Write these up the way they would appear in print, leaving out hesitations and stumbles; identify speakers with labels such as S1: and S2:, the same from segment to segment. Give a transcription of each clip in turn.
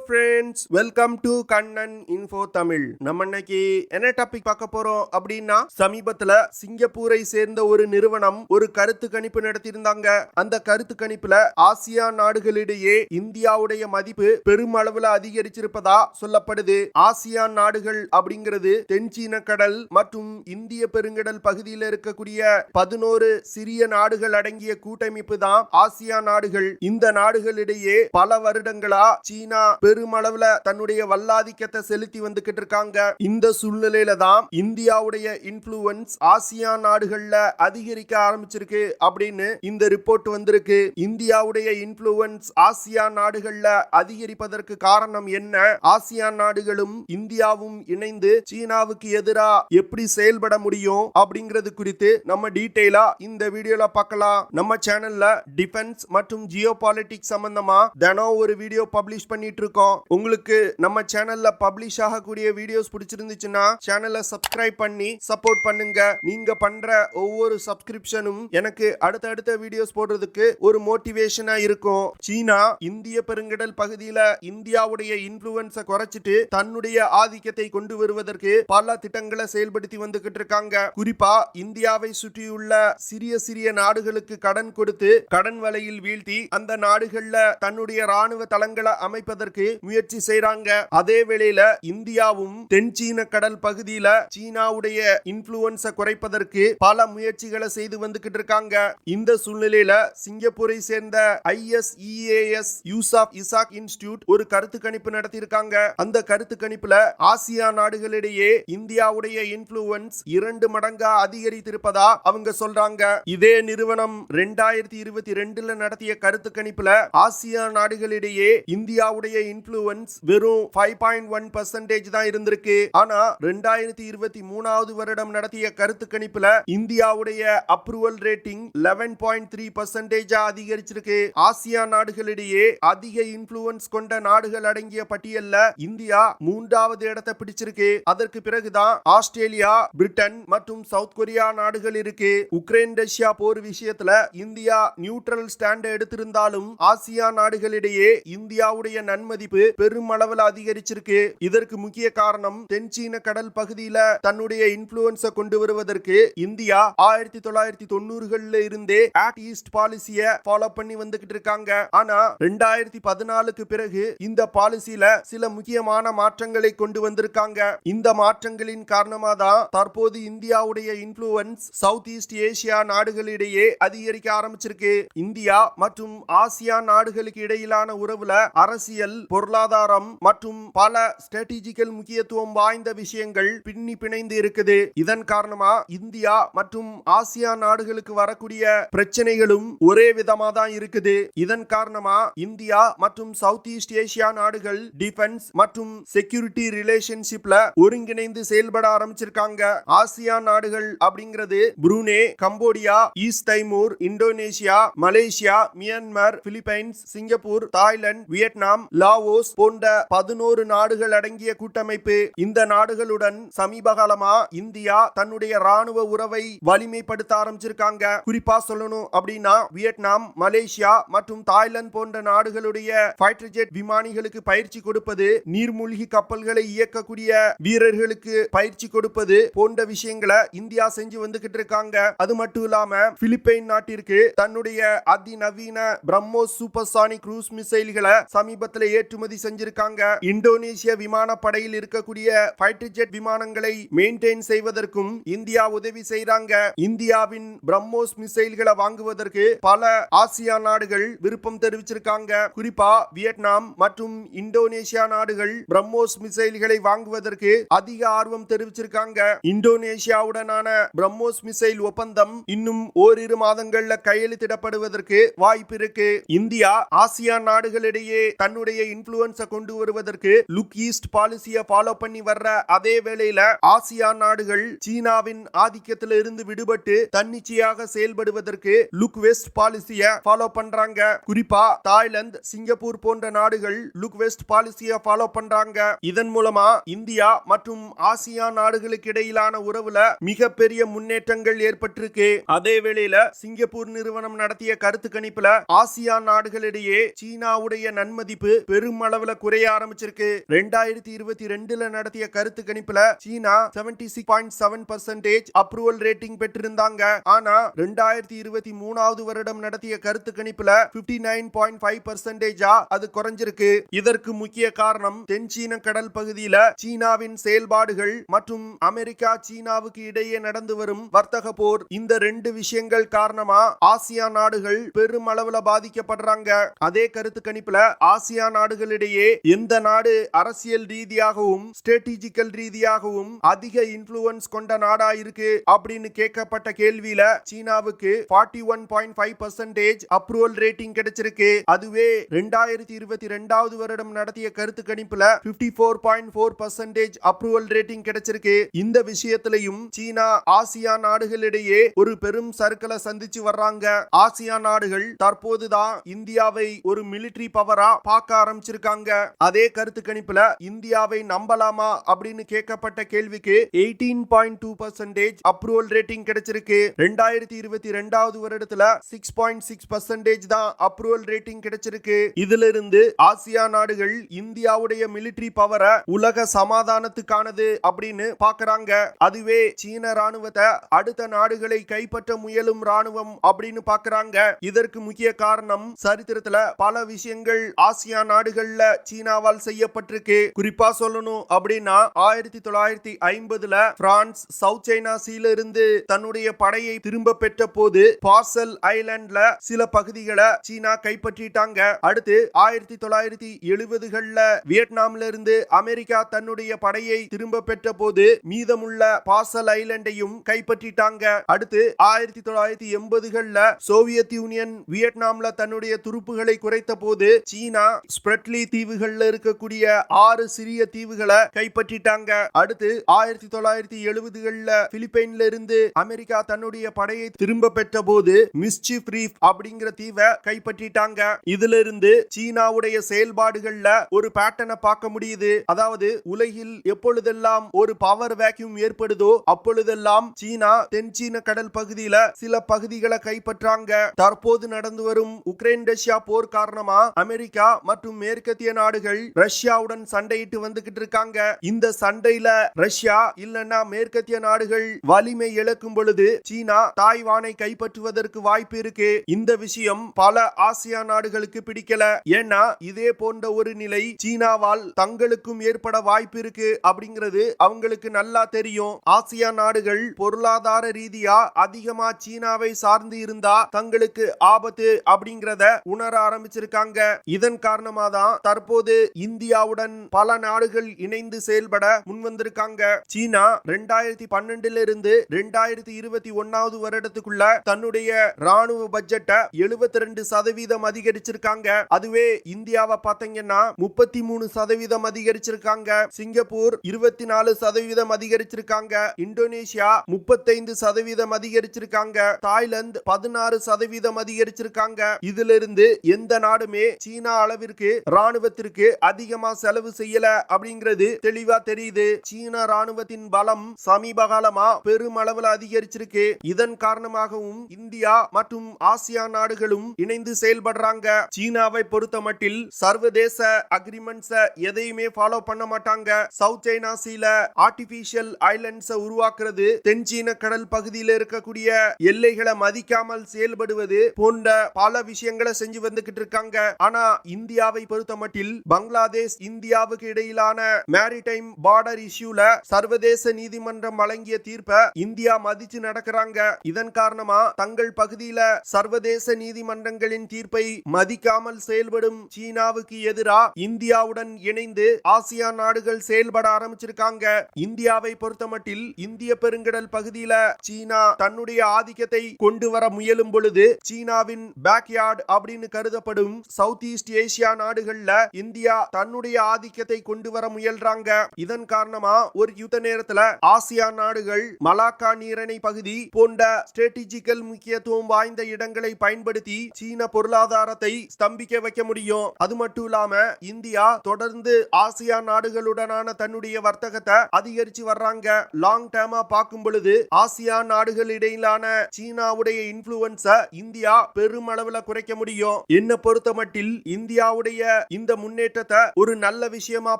S1: friends, welcome to Kannan Info Tamil. நம்ம இன்னைக்கு என்ன டாபிக் பார்க்க போறோம் அப்படின்னா, சமீபத்துல சிங்கப்பூரை சேர்ந்த ஒரு நிறுவனம் ஒரு கருத்து கணிப்பு நடத்தியிருந்தாங்க. அந்த கருத்து கணிப்புல ஆசியான் நாடுகளிடையே இந்தியாவுடைய மதிப்பு பெருமளவுல அதிகரிச்சிருப்பதா சொல்லப்படுது. ஆசியான் நாடுகள் அப்படிங்கிறது தென்சீன கடல் மற்றும் இந்திய பெருங்கடல் பகுதியில் இருக்கக்கூடிய 11 சிறிய நாடுகள் அடங்கிய கூட்டமைப்பு தான் ஆசியான் நாடுகள். இந்த நாடுகளிடையே பல வருடங்களா சீனா பெருமளவுல தன்னுடைய வல்லாதிக்கத்தை செலுத்தி வந்துகிட்டு இருக்காங்க. இந்த சூழ்நிலையில தான் இந்தியாவுடைய இன்ஃப்ளூயன்ஸ் ஆசியான் நாடுகள்ல அதிகரிக்க ஆரம்பிச்சிருக்கு அப்படின்னு இந்த ரிப்போர்ட் வந்திருக்கு. இந்தியாவுடைய இன்ஃப்ளூயன்ஸ் ஆசியான் நாடுகள்ல அதிகரிப்பதற்கு காரணம் என்ன? ஆசியான் நாடுகளும் இந்தியாவும் இணைந்து சீனாவுக்கு எதிரா எப்படி செயல்பட முடியும் அப்படிங்கிறது குறித்து நம்ம டீடைலா இந்த வீடியோல பார்க்கலாம். நம்ம சேனல்ல டிஃபென்ஸ் மற்றும் ஜியோ பாலிட்டிக்ஸ் சம்பந்தமா தினம் ஒரு வீடியோ பப்ளிஷ் பண்ணிட்டு இருக்கோம். உங்களுக்கு நம்ம சேனல்ல பப்ளிஷ் ஆகக்கூடிய வீடியோஸ் பிடிச்சிருந்துச்சுன்னா சேனலை சப்ஸ்கிரைப் பண்ணி சப்போர்ட் பண்ணுங்க. நீங்க பண்ற ஒவ்வொரு சப்ஸ்கிரிப்ஷனும் எனக்கு அடுத்தடுத்த வீடியோஸ் போடுறதுக்கு ஒரு மோட்டிவேஷனா இருக்கும். சீனா இந்திய பெருங்கடல் பகுதியில இந்தியாவுடைய இன்ஃப்ளூயன்ஸை குறைச்சிட்டு தன்னுடைய ஆதிக்கத்தை கொண்டு வருவதற்கு பல திட்டங்களை செயல்படுத்தி வந்துகிட்டு இருக்காங்க. குறிப்பா இந்தியாவை சுற்றியுள்ள சிறிய சிறிய நாடுகளுக்கு கடன் கொடுத்து கடன் வலையில் வீழ்த்தி அந்த நாடுகள்ல தன்னுடைய ராணுவ தளங்களை அமைப்பதற்கு முயற்சி செய்றாங்க. அதே வேளையில இந்தியாவும் தென்சீன கடல் பகுதியில சீனாவுடைய இன்ஃப்ளூயன்ஸை குறைப்பதற்கு பல முயற்சிகளை செய்து வந்துகிட்டு இருக்காங்க. இந்த சூழ்நிலையில சிங்கப்பூரை சேர்ந்த ISEAS யூசாப் இசாக் இன்ஸ்டிடியூட் ஒரு கருத்து கணிப்பு நடத்தியிருக்காங்க. அந்த கருத்து கணிப்புல ஆசியா நாடுகளிடையே இந்தியாவுடைய இன்ஃப்ளூயன்ஸ் 2 மடங்கா அதிகரித்திருப்பதா அவங்க சொல்றாங்க. இதே நிறுவனம் 2022 நடத்திய கருத்து கணிப்புல ஆசியா நாடுகளிடையே இந்தியாவுடைய இன்ஃப்ளூயன்ஸ் வெறும் 5.1% தான் இருந்திருக்கு. ஆனா 2023 வருடம் நடத்திய கருத்து கணிப்புல இந்தியாவுடைய அப்ரூவல் ரேட்டிங் 11.3% அதிகரிச்சிருக்கு. ஆசியா நாடுகளிடையே அதிக இன்ஃப்ளூயன்ஸ் கொண்ட நாடுகள் அடங்கிய பட்டியல்ல இந்தியா 3வது இடத்தை பிடிச்சிருக்கு. அதற்கு பிறகுதான் ஆஸ்திரேலியா, பிரிட்டன் மற்றும் சவுத் கொரியா நாடுகள் இருக்கு. உக்ரைன் ரஷ்யா போர் விஷயத்துல இந்தியா நியூட்ரல் ஸ்டாண்ட் எடுத்திருந்தாலும் ஆசியா நாடுகளிடையே இந்தியாவுடைய நன்மதிப்பு பெருமளவில் அதிகரிச்சிருக்கு. இதற்கு முக்கிய காரணம் தென்சீன கடல் பகுதியில தன்னுடைய இன்ஃப்ளூயன்ஸை கொண்டு வருவதற்கு இந்தியா 1990களில் இருந்தே ஆக்ட் ஈஸ்ட் பாலிசியை ஃபாலோ பண்ணி வந்துகிட்டு இருக்காங்க. ஆனா 2014க்கு பிறகு இந்த பாலிசியில சில முக்கியமான மாற்றங்களை கொண்டு வந்திருக்காங்க. இந்த மாற்றங்களின் காரணமா தான் தற்போது இந்தியாவுடைய இன்ஃப்ளூயன்ஸ் சவுத் ஈஸ்ட் ஏசியா நாடுகளிடையே அதிகரிக்க ஆரம்பிச்சிருக்கு. இந்தியா மற்றும் ஆசியா நாடுகளுக்கு இடையிலான உறவுல அரசியல், பொருளாதாரம் மற்றும் பல ஸ்ட்ராட்டஜிக்கல் முக்கியத்துவம் வாய்ந்த விஷயங்கள் பின்னி பிணைந்து இருக்குது. இதன் காரணமா இந்தியா மற்றும் ஆசியா நாடுகளுக்கு வரக்கூடிய பிரச்சனைகளும் ஒரே விதமா தான் இருக்குது. இதன் காரணமா இந்தியா மற்றும் சவுத் ஈஸ்ட் ஏசியா நாடுகள் டிஃபென்ஸ் மற்றும் செக்யூரிட்டி ரிலேஷன்ஷிப்ல ஒருங்கிணைந்து செயல்பட ஆரம்பிச்சிருக்காங்க. ஆசியா நாடுகள் அப்படிங்கிறது Brunei, Cambodia, East Timor, Indonesia, Malaysia, Myanmar, Philippines, Singapore, Thailand, Vietnam, Laos போன்ற 11 நாடுகள் அடங்கிய கூட்டமைப்பு. இந்த நாடுகளுடன் சமீப காலமா இந்தியா தன்னுடைய ராணுவ உறவை வலிமைப்படுத்த ஆரம்பிச்சிருக்காங்க. குறிப்பா சொல்லணும் அப்படின்னா வியட்நாம், மலேசியா மற்றும் தாய்லாந்து போன்ற நாடுகளுடைய ஃபைட்டர் ஜெட் விமானிகளுக்கு பயிற்சி கொடுப்பது, நீர்மூழ்கி கப்பல்களை இயக்கக்கூடிய வீரர்களுக்கு பயிற்சி கொடுப்பது போன்ற விஷயங்களை இந்தியா செஞ்சு வந்துகிட்டு இருக்காங்க. அது மட்டும் இல்லாம பிலிப்பைன் நாட்டிற்கு தன்னுடைய அதிநவீன பிரம்மோஸ் சூப்பர்சானிக் க்ரூஸ் மிசைல்களை சமீபத்தில் ஏற்றுமதி செஞ்சிருக்காங்க. இந்தோனேசிய விமானப்படையில் இருக்கக்கூடிய ஃபைட்டர் ஜெட் விமானங்களை மெயின்டைன் செய்வதற்கும் இந்தியா உதவி செய்றாங்க. இந்தியாவின் பிரம்மோஸ் மிசைல்களை வாங்குவதற்கு பல ஆசியா நாடுகள் விருப்பம் தெரிவிச்சிருக்காங்க. குறிப்பா வியட்நாம் மற்றும் இந்தோனேசியா நாடுகள் பிரம்மோஸ் மிசைல்களை வாங்குவதற்கு அதிக ஆர்வம் தெரிவிச்சிருக்காங்க. இந்தோனேசியாவுடனான பிரம்மோஸ் மிசைல் ஒப்பந்தம் இன்னும் ஓரிரு மாதங்கள்ல கையெழுத்திடப்படுவதற்கு வாய்ப்பு இருக்கு. இந்தியா ஆசியா நாடுகளிடையே தன்னுடைய இன்ஃப்ளூயன்ஸை கொண்டு வருவதற்கு லுக் ஈஸ்ட் பாலிசியை ஃபாலோ பண்ணி வர்ற அதே வேளையில ஆசியா நாடுகள் சீனாவின் ஆதிக்கத்தில் இருந்து விடுபட்டு தன்னிச்சையாக செயல்படுவதற்கு லுக் வெஸ்ட் பாலிசியை ஃபாலோ பண்றாங்க. குறிப்பா தாய்லாந்து, சிங்கப்பூர் போன்ற நாடுகள் லுக் வெஸ்ட் பாலிசியை ஃபாலோ பண்றாங்க. இதன் மூலமா இந்தியா மற்றும் ஆசியா நாடுகளுக்கு இடையிலான உறவுல மிகப்பெரிய முன்னேற்றங்கள் ஏற்பட்டிருக்கு. அதே வேளையில சிங்கப்பூர் நிறுவனம் நடத்திய கருத்து கணிப்புல ஆசியா நாடுகளிடையே சீனாவுடைய நன்மதிப்பு பெரும் பெருமளவுல குறைய ஆரம்பிச்சிருக்கு. 2022ல நடத்திய கருத்து கணிப்புல சீனா 76.7% அப்ரூவல் ரேட்டிங் பெற்றிருந்தாங்க. ஆனா 2023வது வருடம் நடத்திய கருத்து கணிப்புல 59.5% அது குறைஞ்சிருக்கு. இதற்கு முக்கிய காரணம் தென்சீன கடல் பகுதியில சீனாவின் செயல்பாடுகள் மற்றும் அமெரிக்கா சீனாவுக்கு இடையே நடந்து வரும் வர்த்தக போர். இந்த ரெண்டு விஷயங்கள் காரணமா ஆசியான் நாடுகள் பெருமளவுல பாதிக்கப்படுறாங்க. அதே கருத்து கணிப்புல ஆசியான் நாடுகளிடையே எந்த நாடு அரசியல் ரீதியாகவும் ஸ்ட்ராட்டஜிக்கல் ரீதியாகவும் அதிக இன்ஃப்ளூயன்ஸ் கொண்ட நாடா இருக்கு அப்படின்னு கேட்கப்பட்ட கேள்வியில சீனாவுக்கு 41.5% அப்ரூவல் ரேட்டிங் கிடைச்சிருக்கு. அதுவே 2022வது வருடம் நடத்திய கருத்து கணிப்புல 54.4% அப்ரூவல் ரேட்டிங் கிடைச்சிருக்கு. இந்த விஷயத்திலையும் சீனா ஆசியான் நாடுகளிடையே ஒரு பெரும் சர்க்கலை சந்திச்சு வர்றாங்க. ஆசியான் நாடுகள் தற்போதுதான் இந்தியாவை ஒரு மிலிட்டரி பவரா பார்க்க ஆரம்பிச்சிருக்காங்க. அதே கருத்து கணிப்புல இந்தியாவை நம்பலாமா அப்படின்னு கேட்கப்பட்ட கேள்விக்கு 18.2% அப்ரூவல் ரேட்டிங் கிடைச்சிருக்கு. 2022வது வருடத்துல 6.6% தான் அப்ரூவல் ரேட்டிங் கிடைச்சிருக்கு. இதிலிருந்து ஆசியான் நாடுகள் இந்தியாவுடைய மிலிட்டரி பவரை உலக சமாதானத்துக்கானது அப்படின்னு பார்க்கறாங்க. அதுவே சீன ராணுவத்தை அடுத்த நாடுகளை கைப்பற்ற முயலும் ராணுவம் அப்படின்னு பார்க்கறாங்க. இதற்கு முக்கிய காரணம் சரித்திரத்துல பல விஷயங்கள் ஆசியான் நாடுகள்ல சீனாவால் செய்யப்பட்டிருக்கு. குறிப்பா சொல்லணும் அப்படின்னா 1950ல பிரான்ஸ் சவுத் சைனா சீல இருந்து தன்னுடைய படையை திரும்ப பெற்ற போது பார்சல் ஐலாண்ட்ல சில பகுதிகளை சீனா கைப்பற்றிட்டாங்க. அடுத்து 1970கள்ல வியட்நாம்ல இருந்து அமெரிக்கா தன்னுடைய படையை திரும்ப பெற்ற போது மீதமுள்ள பார்சல் ஐலாண்டையும் கைப்பற்றிட்டாங்க. அடுத்து 1980கள்ல சோவியத் யூனியன் வியட்நாம்ல தன்னுடைய துருப்புகளை குறைத்த போது சீனா ஸ்பிரெட்லி தீவுகள்ல இருக்கக்கூடிய 6 சிறிய தீவுகளை கைப்பற்றிட்டாங்க. அடுத்து 1970கள்ல பிலிப்பைன்ல இருந்து அமெரிக்கா தன்னுடைய படையை திரும்ப பெற்ற போது மிஸ்சீஃப் ரீஃப் அப்படிங்கிற தீவை கைப்பற்றிட்டாங்க. இதுல இருந்து சீனாவுடைய செயல்பாடுகள்ல ஒரு பேட்டர்னை பார்க்க முடியுது. அதாவது உலகில் எப்பொழுதெல்லாம் ஒரு பவர் வேக்யூம் ஏற்படுதோ அப்பொழுதெல்லாம் சீனா தென் சீன கடல் பகுதியில சில பகுதிகளை கைப்பற்றாங்க. தற்போது நடந்து வரும் உக்ரைன் ரஷ்யா போர் காரணமா அமெரிக்கா மற்றும் மேற்கத்திய நாடுகள் ரஷ்யாவுடன் சண்டையிட்டு வந்துகிட்டு இருக்காங்க. இந்த சண்டையில ரஷ்யா இல்லன்னா மேற்கத்திய நாடுகள் வலிமை இழக்கும் பொழுது சீனா தாய்வானை கைப்பற்றுவதற்கு வாய்ப்பு இருக்கு. இந்த விஷயம் பல ஆசியான் நாடுகளுக்கு பிடிக்கல. ஏன்னா இதே போன்ற ஒரு நிலை சீனாவால் தங்களுக்கும் ஏற்பட வாய்ப்பு இருக்கு அப்படிங்கிறது அவங்களுக்கு நல்லா தெரியும். ஆசியான் நாடுகள் பொருளாதார ரீதியா அதிகமா சீனாவை சார்ந்து இருந்தா தங்களுக்கு ஆபத்து அப்படிங்கறத உணர ஆரம்பிச்சிருக்காங்க. இதன் காரணமா தான் தற்போது இந்தியாவுடன் பல நாடுகள் இணைந்து செயல்பட முன்வந்திருக்காங்க. சீனா 2012 இருந்து 2021வது வருடத்துக்குள்ள தன்னுடைய ராணுவ பட்ஜெட்டை 72% அதிகரிச்சிருக்காங்க. அதுவே இந்தியாவை பார்த்தீங்கன்னா 33% அதிகரிச்சிருக்காங்க. சிங்கப்பூர் 24% அதிகரிச்சிருக்காங்க. இந்தோனேஷியா 35% அதிகரிச்சிருக்காங்க. தாய்லாந்து 16% அதிகரிச்சிருக்காங்க. இதிலிருந்து எந்த நாடுமே சீனா அளவிற்கு ராணுவத்திற்கு அதிகமா செலவு செய்யல அப்படிங்கிறது தெளிவா தெரியுது. சீன ராணுவத்தின் பலம் சமீப காலமா பெருமளவுல அதிகரிச்சிருக்கு. இதன் காரணமாகவும் இந்தியா மற்றும் ஆசியான் நாடுகளும் இணைந்து செயல்படுறாங்க. சீனாவை பொறுத்த மட்டில் சர்வதேச அக்ரிமெண்ட்ஸ் எதையுமே ஃபாலோ பண்ண மாட்டாங்க. சவுத் சைனா சீல ஆர்டிபிஷியல் ஐலண்ட்ஸ் உருவாக்குறது, தென் சீன கடல் பகுதியில் இருக்கக்கூடிய எல்லைகளை மதிக்காமல் செயல்படுவது போன்ற பல விஷயங்களை செஞ்சு வந்துகிட்டு இருக்காங்க. ஆனா இந்தியாவை பொறுத்த மட்டில் பங்களாதேஷ் இந்தியாவுக்கு இடையிலான மேரிடைம் பார்டர் இஷ்யூல சர்வதேச நீதிமன்றம் வழங்கிய தீர்ப்பை இந்தியா மதிச்சு நடக்கிறாங்க. இதன் காரணமா தங்கள் பகுதியில சர்வதேச நீதிமன்றங்களின் தீர்ப்பை மதிக்காமல் செயல்படும் சீனாவுக்கு எதிராக இந்தியாவுடன் இணைந்து ஆசியான் நாடுகள் செயல்பட ஆரம்பிச்சிருக்காங்க. இந்தியாவை பொறுத்தமட்டில் இந்திய பெருங்கடல் பகுதியில சீனா தன்னுடைய ஆதிக்கத்தை கொண்டு வர முயலும் பொழுது சீனாவின் பேக்யார்ட் அப்படின்னு கருதப்படும் சவுத் ஈஸ்ட் ஏசியா நாடுகள்ல இந்தியா தன்னுடைய ஆதிக்கத்தை கொண்டு வர முயல்றாங்க. இதன் காரணமா ஒரு யுத்த நேரத்துல ஆசியான் நாடுகள் மலாக்கா நீரிணை பகுதி போன்ற ஸ்ட்ராட்டஜிக்கல் முக்கியத்துவம் வாய்ந்த இடங்களை பயன்படுத்தி சீன பொருளாதாரத்தை ஸ்தம்பிக்க வைக்க முடியும். அது மட்டும் இல்லாம இந்தியா தொடர்ந்து ஆசியான் நாடுகளுடனான தன்னுடைய வர்த்தகத்தை அதிகரிச்சு வர்றாங்க. லாங் டேர்மா பார்க்கும் பொழுது ஆசியான் நாடுகள் இடையிலான சீனாவுடைய இன்ஃப்ளூயன்ஸ இந்தியா பெருமளவுல குறைக்க முடியும். என்ன பொறுத்த மட்டில் இந்தியாவுடைய இந்த முன்னேற்றத்தை ஒரு நல்ல விஷயமா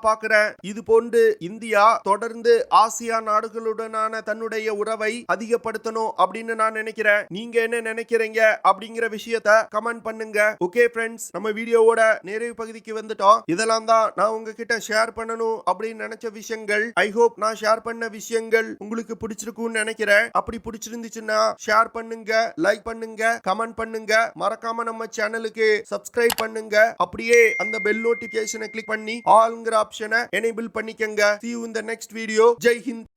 S1: பாக்குறேன். இது போன்று இந்தியா தொடர்ந்து ஆசியா நாடுகளுடனான தன்னுடைய உறவை அதிகப்படுத்தணும் அப்படின்னு நான் நினைக்கிறேன். நீங்க என்ன நினைக்கிறீங்க அப்படிங்கிற விஷயத்தை கமெண்ட் பண்ணுங்க. ஓகே ஃப்ரெண்ட்ஸ், நம்ம வீடியோவோட நிறைவு பகுதிக்கு வந்துட்டோம். இதெல்லாம் தான் நான் உங்ககிட்ட ஷேர் பண்ணணும் அப்படின்னு நினைச்ச விஷயங்கள். ஐ ஹோப் நான் ஷேர் பண்ண விஷயங்கள் உங்களுக்கு பிடிச்சிருக்கும்னு நினைக்கிறேன். அப்படி பிடிச்சிருந்துச்சுன்னா ஷேர் பண்ணுங்க, லைக் பண்ணுங்க, கமெண்ட் பண்ணுங்க. மறக்காம நம்ம சேனலுக்கு சப்ஸ்கிரைப் பண்ணுங்க. அப்படியே அந்த பெல் நோட்டிபிகேஷனை கிளிக் பண்ணி ஆல்ங்கிற ஆப்ஷனை எனேபிள் பண்ணிக்கங்க. See you in the next video. Jai Hind.